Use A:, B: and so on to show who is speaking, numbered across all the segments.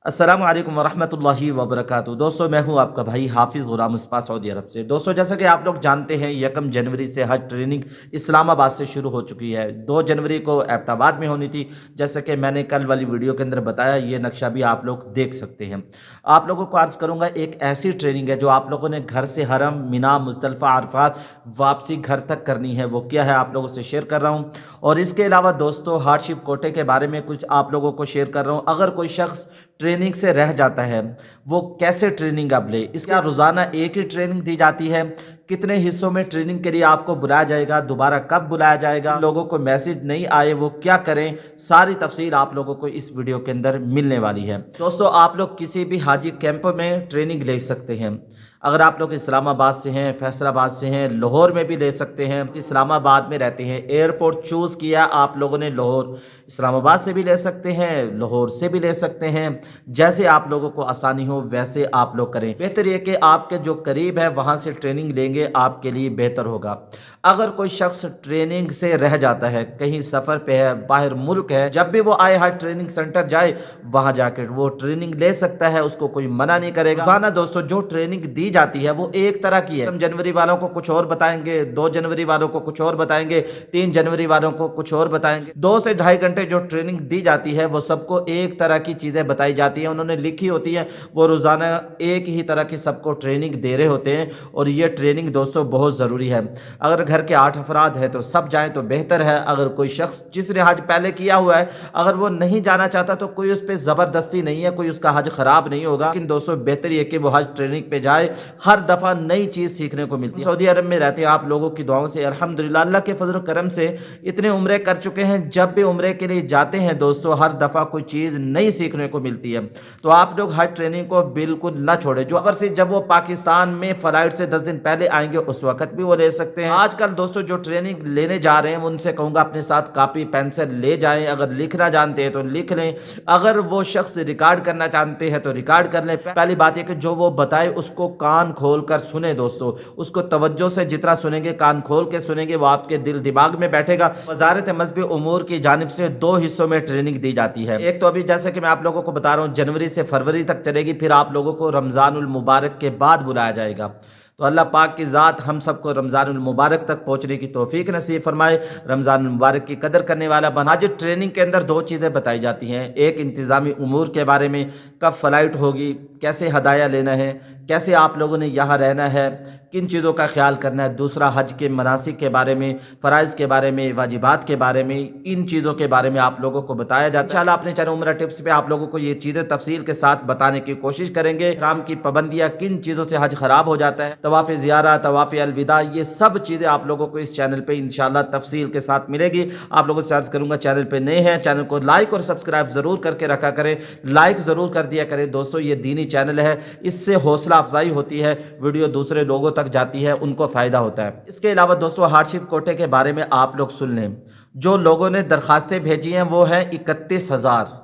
A: अस्सलाम वालेकुम वरहमतुल्लाहि वबरकातुहू। दोस्तों, मैं हूं आपका भाई हाफिज़ गुलाम मुस्तफ़ा सऊदी अरब से। दोस्तों, जैसा कि आप लोग जानते हैं 1 जनवरी से हज ट्रेनिंग इस्लामाबाद से शुरू हो चुकी है। 2 जनवरी को एबटाबाद में होनी थी। जैसा कि मैंने कल वाली वीडियो के अंदर बताया, ये नक्शा भी आप लोग देख सकते हैं। आप लोगों को अर्ज़ करूँगा, एक ऐसी ट्रेनिंग है जो आप लोगों ने घर से हरम, मिना, मुज़दलिफ़ा, अरफ़ात वापसी घर तक करनी है। वो क्या है आप लोगों से शेयर कर रहा हूँ। और इसके अलावा दोस्तों, हार्डशिप कोटे के बारे में कुछ आप लोगों को शेयर कर रहा हूँ। अगर कोई शख्स ट्रेनिंग से रह जाता है, वो कैसे ट्रेनिंग अब ले, इसका रोज़ाना एक ही ट्रेनिंग दी जाती है, कितने हिस्सों में ट्रेनिंग के लिए आपको बुलाया जाएगा, दोबारा कब बुलाया जाएगा, लोगों को मैसेज नहीं आए वो क्या करें, सारी तफसील आप लोगों को इस वीडियो के अंदर मिलने वाली है। दोस्तों, आप लोग किसी भी हाजी कैंप में ट्रेनिंग ले सकते हैं। अगर आप लोग इस्लामाबाद से हैं, फैसलाबाद से हैं, लाहौर में भी ले सकते हैं। इस्लामाबाद में रहते हैं, एयरपोर्ट चूज़ किया आप लोगों ने लाहौर, इस्लामाबाद से भी ले सकते हैं, लाहौर से भी ले सकते हैं। जैसे आप लोगों को आसानी हो वैसे आप लोग करें। बेहतर यह कि आपके जो करीब है वहाँ से ट्रेनिंग लेंगे, आपके लिए बेहतर होगा। अगर कोई शख्स ट्रेनिंग से रह जाता है, कहीं सफ़र पे है, बाहर मुल्क है, जब भी वो आए हर ट्रेनिंग सेंटर जाए, वहाँ जाकर वो ट्रेनिंग ले सकता है, उसको कोई मना नहीं करेगा। रोज़ाना दोस्तों जो ट्रेनिंग दी जाती है वो एक तरह की है। 1 जनवरी वालों को कुछ और बताएंगे, 2 जनवरी वालों को कुछ और बताएंगे, 3 जनवरी वालों को कुछ और बताएंगे। 2 से ढाई घंटे जो ट्रेनिंग दी जाती है वो सबको एक तरह की चीज़ें बताई जाती हैं, उन्होंने लिखी होती है। वो रोज़ाना एक ही तरह की सबको ट्रेनिंग दे रहे होते हैं। और ये ट्रेनिंग दोस्तों बहुत ज़रूरी है। अगर घर के 8 अफराद हैं तो सब जाएँ तो बेहतर है। अगर कोई शख्स जिसने हज पहले किया हुआ है, अगर वो नहीं जाना चाहता तो कोई उस पर ज़बरदस्ती नहीं है, कोई उसका हज ख़राब नहीं होगा। लेकिन दोस्तों बेहतर ये कि वो हज ट्रेनिंग पे जाए, हर दफ़ा नई चीज़ सीखने को मिलती है। सऊदी अरब में रहते हैं, आप लोगों की दुआओं से अल्हम्दुलिल्लाह अल्लाह के फजल करम से इतने उम्रे कर चुके हैं। जब भी उम्रे के लिए जाते हैं दोस्तों, हर दफ़ा कोई चीज़ नई सीखने को मिलती है। तो आप लोग हज ट्रेनिंग को बिल्कुल ना छोड़े। जो अगर से जब वो पाकिस्तान में फ़्लाइट से 10 दिन पहले आएंगे उस वक्त भी वो ले सकते हैं। आजकल दोस्तों जो ट्रेनिंग लेने जा रहे हैं उनसे कहूँगा अपने साथ कापी पेंसिल ले जाएं। अगर लिखना जानते हैं तो लिख लें, अगर वो शख्स रिकॉर्ड करना जानते हैं तो रिकॉर्ड कर लें। पहली बात यह कि जो वो बताए उसको कान खोल कर सुने दोस्तों, उसको तवज्जो से जितना सुनेंगे, कान खोल के सुनेंगे, वो आपके दिल दिमाग में बैठेगा। वजारत मज़हबी उमूर की जानिब से 2 हिस्सों में ट्रेनिंग दी जाती है। एक तो अभी जैसे कि मैं आप लोगों को बता रहा हूँ जनवरी से फरवरी तक चलेगी, फिर आप लोगों को रमज़ानुल मुबारक के बाद बुलाया जाएगा। तो अल्लाह पाक की ज़ात हम सबको रमज़ानुल मुबारक तक पहुँचने की तौफीक नसीब फरमाए, रमज़ानुल मुबारक की कदर करने वाला बना। आज ट्रेनिंग के अंदर 2 चीज़ें बताई जाती हैं। एक इंतज़ामी उमूर के बारे में, कब फ़्लाइट होगी, कैसे हदाया लेना है, कैसे आप लोगों ने यहाँ रहना है, किन चीज़ों का ख्याल करना है। दूसरा हज के मनासिक के बारे में, फ़राइज़ के बारे में, वाजिबात के बारे में, इन चीज़ों के बारे में आप लोगों को बताया जाता है। इंशाअल्लाह अपने चैनल उम्रा टिप्स पे आप लोगों को ये चीज़ें तफसील के साथ बताने की कोशिश करेंगे। इहराम की पाबंदियाँ, किन चीज़ों से हज ख़राब हो जाता है, तवाफ़ ज़ियारा, तवाफ़ अलविदा, ये सब चीज़ें आप लोगों को इस चैनल पर इंशाअल्लाह तफसील के साथ मिलेगी। आप लोगों से अर्ज़ करूँगा, चैनल पर नए हैं चैनल को लाइक और सब्सक्राइब ज़रूर करके रखा करें, लाइक ज़रूर कर दिया करें दोस्तों। ये दीनी चैनल है, इससे हौसला अफजाई होती है, वीडियो दूसरे लोगों तक जाती है, उनको फ़ायदा होता है। इसके अलावा दोस्तों हार्डशिप कोटे के बारे में आप लोग सुन लें। जो लोगों ने दरखास्तें भेजी हैं वो हैं 31,000।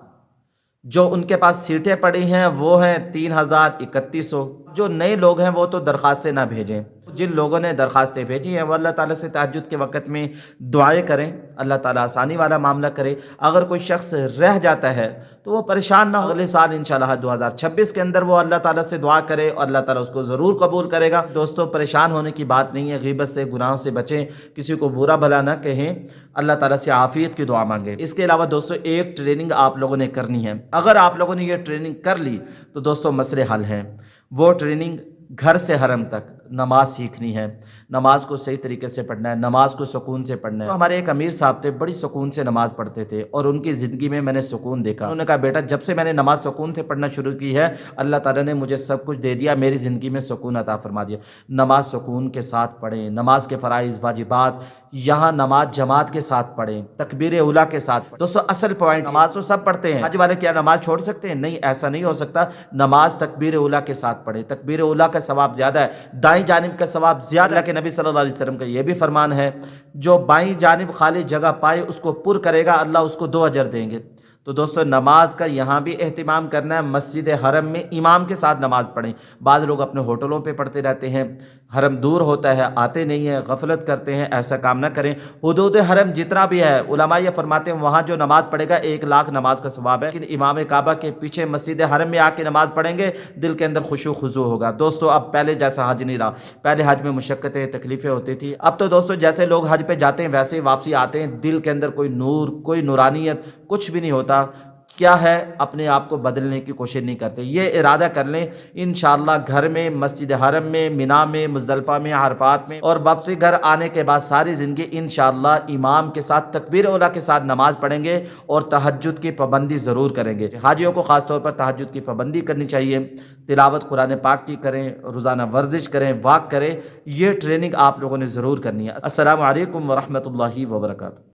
A: जो उनके पास सीटें पड़ी हैं वो हैं 3,3100। जो नए लोग हैं वो तो दरखास्तें ना भेजें। जिन लोगों ने दरखास्तें भेजी हैं वो अल्लाह ताला से तहज्जुद के वक़्त में दुआएं करें, अल्लाह ताला आसानी वाला मामला करे। अगर कोई शख्स रह जाता है तो वो परेशान ना हो, अगले साल इंशाअल्लाह 2026 के अंदर वो अल्लाह ताला से दुआ करे और अल्लाह ताला उसको ज़रूर कबूल करेगा। दोस्तों परेशान होने की बात नहीं है, ग़ीबत से, गुनाहों से बचें, किसी को बुरा भला ना कहें, अल्लाह ताला से आफ़ियत की दुआ मांगे। इसके अलावा दोस्तों एक ट्रेनिंग आप लोगों ने करनी है। अगर आप लोगों ने ये ट्रेनिंग कर ली तो दोस्तों मसले हल हैं। वो ट्रेनिंग घर से हरम तक नमाज सीखनी है, नमाज को सही तरीके से पढ़ना है, नमाज को सुकून से पढ़ना है। तो हमारे एक अमीर साहब थे, बड़ी सुकून से नमाज पढ़ते थे और उनकी ज़िंदगी में मैंने सुकून देखा। उन्होंने कहा बेटा जब से मैंने नमाज सुकून से पढ़ना शुरू की है अल्लाह ताला ने मुझे सब कुछ दे दिया, मेरी ज़िंदगी में सुकून अता फरमा दिया। नमाज सुकून के साथ पढ़ें, नमाज के फ़राइज़ वाजिबात यहाँ नमाज जमात के साथ पढ़ें, तकबीर उला के साथ। दोस्तों असल पॉइंट, नमाज तो सब पढ़ते हैं, हज वाले क्या नमाज छोड़ सकते हैं? नहीं, ऐसा नहीं हो सकता। नमाज तकबीर उला के साथ पढ़ें, तकबीर उला का सवाब ज़्यादा है, दाईं जानिब का सवाब ज़्यादा। अल्लाह के नबी सल्लल्लाहु अलैहि वसल्लम का ये भी फरमान है, जो बाईं जानिब खाली जगह पाए उसको पुर करेगा, अल्लाह उसको 2 अजर देंगे। तो दोस्तों नमाज का यहाँ भी एहतिमाम करना है। मस्जिद हरम में इमाम के साथ नमाज पढ़ें। बाद लोग अपने होटलों पे पढ़ते रहते हैं, حرم دور ہوتا ہے، آتے نہیں ہیں، غفلت کرتے ہیں، ایسا کام نہ کریں۔ حدود حرم جتنا بھی ہے، علماء یہ فرماتے ہیں وہاں جو نماز پڑھے گا 1,00,000 نماز کا ثواب ہے، لیکن امام کعبہ کے پیچھے مسجد حرم میں آ کے نماز پڑھیں گے، دل کے اندر خشوع خضوع ہوگا۔ دوستو اب پہلے جیسا حج نہیں رہا، پہلے حج میں مشقتیں تکلیفیں ہوتی تھی، اب تو دوستو جیسے لوگ حج پہ جاتے ہیں ویسے ہی واپسی آتے ہیں، دل کے اندر کوئی نور، کوئی نورانیت کچھ بھی نہیں ہوتا۔ کیا ہے، اپنے آپ کو بدلنے کی کوشش نہیں کرتے۔ یہ ارادہ کر لیں انشاءاللہ گھر میں، مسجد حرم میں، مینا میں، مزدلفہ میں، عرفات میں، اور واپسی گھر آنے کے بعد ساری زندگی انشاءاللہ امام کے ساتھ تکبیر اولیٰ کے ساتھ نماز پڑھیں گے اور تہجد کی پابندی ضرور کریں گے۔ حاجیوں کو خاص طور پر تہجد کی پابندی کرنی چاہیے، تلاوت قرآن پاک کی کریں، روزانہ ورزش کریں، واک کریں، یہ ٹریننگ آپ لوگوں نے ضرور کرنی ہے۔ السلام علیکم ورحمۃ اللہ وبرکاتہ۔